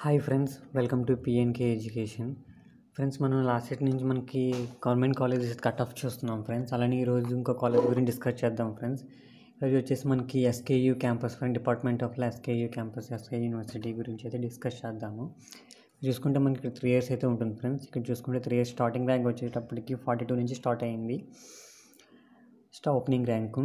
Hi friends, welcome to PNK education. Friends, మనం last set నుంచి మనకి గవర్నమెంట్ కాలేజెస్ కట్ ఆఫ్ చూస్తున్నాం friends. అలానే ఈరోజు ఇంకో కాలేజ్ గురించి డిస్కస్ చేద్దాం ఫ్రెండ్స్. ఈరోజు వచ్చేసి మనకి SKU campus friend, department of SKU campus, SKU university గురించి అయితే డిస్కస్ చేద్దాము. చూసుకుంటే మనకి 3 years అయితే ఉంటుంది ఫ్రెండ్స్. ఇక్కడ చూసుకుంటే 3 years స్టార్టింగ్ ర్యాంక్ వచ్చేటప్పటికి 42 నుంచి స్టార్ట్ అయింది opening rank.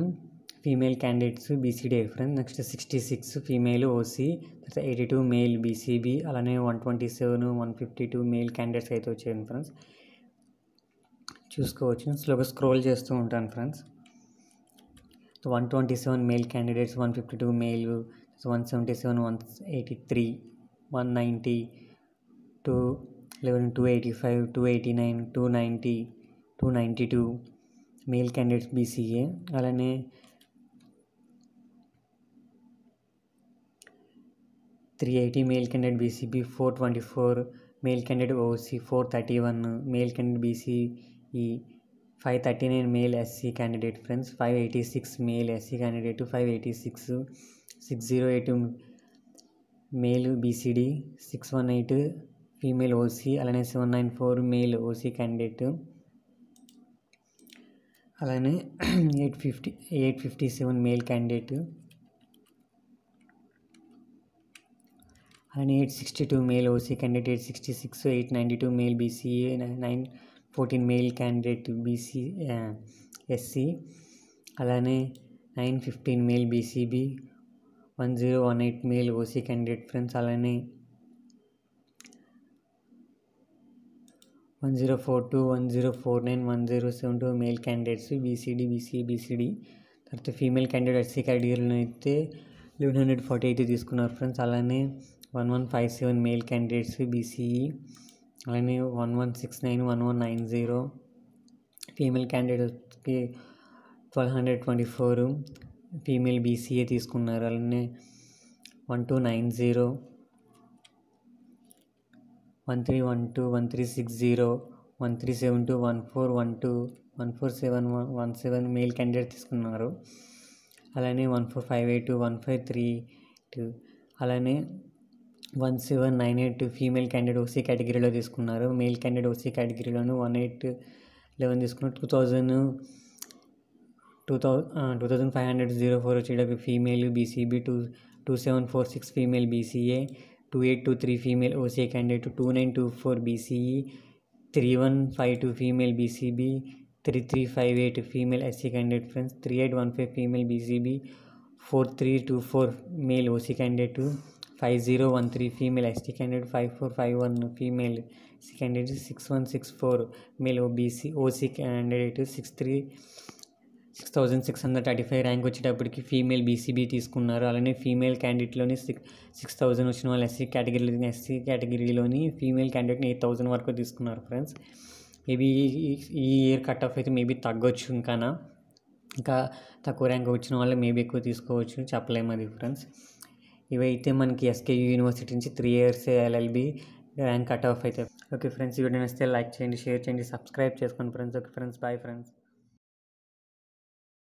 Female candidates BCD friends. Next 66 female OC, 82 male BCB, అలానే 127, 152 మేల్ క్యాండిడేట్స్ అయితే వచ్చాయి ఫ్రెండ్స్. చూసుకోవచ్చు, స్లోగా స్క్రోల్ చేస్తూ ఉంటాను friends. 127 male candidates, 152 male, 177, 183, 190, 211, 285, 289, 290, 292 male candidates BCA. అలానే 380 male candidate BCB, 424 male candidate OC, 431 male candidate BCE, 539 male SC candidate friends, 586 male SC candidate, 586, 608 male BCD, 618 female OC, అలానే 794 male OC candidate, అలానే 857 male candidate, అలానే 862 male OC candidate, 866, 892 male BCA, 914 male candidate BC SC, అలానే 915 male BCB, 1018 male OC candidate friends, అలానే 1042, 1049, 1072 male candidates BCD, BCD. తర్వాత female candidate SC కేటగిరీలో అయితే 1140 అయితే తీసుకున్నారు ఫ్రెండ్స్. అలానే 1157 మేల్ క్యాండిడేట్స్ బీసీఈ, అలానే 1169, 1190 ఫీమేల్ క్యాండిడేట్స్కి 1224 ఫీమేల్ బీసీఏ తీసుకున్నారు. అలానే 1290, 1312, 1360, 1372, 1412, 1417 మేల్ క్యాండిడేట్ తీసుకున్నారు. అలానే 1458, 1532, అలానే 1798 ఫీమేల్ క్యాండిడేట్ ఓసీ కేటగిరీలో తీసుకున్నారు. మేల్ క్యాండిడేట్ ఓసీ కేటగిరీలోను 1811 తీసుకున్నారు. 2504 వచ్చేటప్పుడు female BCB, 2746 female BCA, 2823 female OC candidate, 2924 BCE, 3152 female BCB, 3358 female SC candidate friends, 3815 female BCB, 4324 male OC candidate, 5013 female ST candidate, 5451 female SC candidate, 6164 male OC candidate, 6635 rank వచ్చేటప్పటికి female BCB తీసుకున్నారు. అలానే female క్యాండిడేట్లోని 6000 వచ్చిన వాళ్ళు SC కేటగిరీలోని female క్యాండిడేట్ని 8000 వరకు తీసుకున్నారు friends. Maybe ఈ year cut off అయితే మేబీ తగ్గొచ్చు, ఇంకా తక్కువ ర్యాంక్ వచ్చిన వాళ్ళు మేబీ ఎక్కువ తీసుకోవచ్చు, చెప్పలేము అది ఫ్రెండ్స్. ఇవైతే మనకి ఎస్కేయూ యూనివర్సిటీ నుంచి 3 years LLB rank cut off అయితే. ఓకే ఫ్రెండ్స్, ఈ వీడియో నచ్చితే లైక్ చేయండి, షేర్ చేయండి, సబ్స్క్రైబ్ చేసుకోండి friends. Okay friends, bye friends.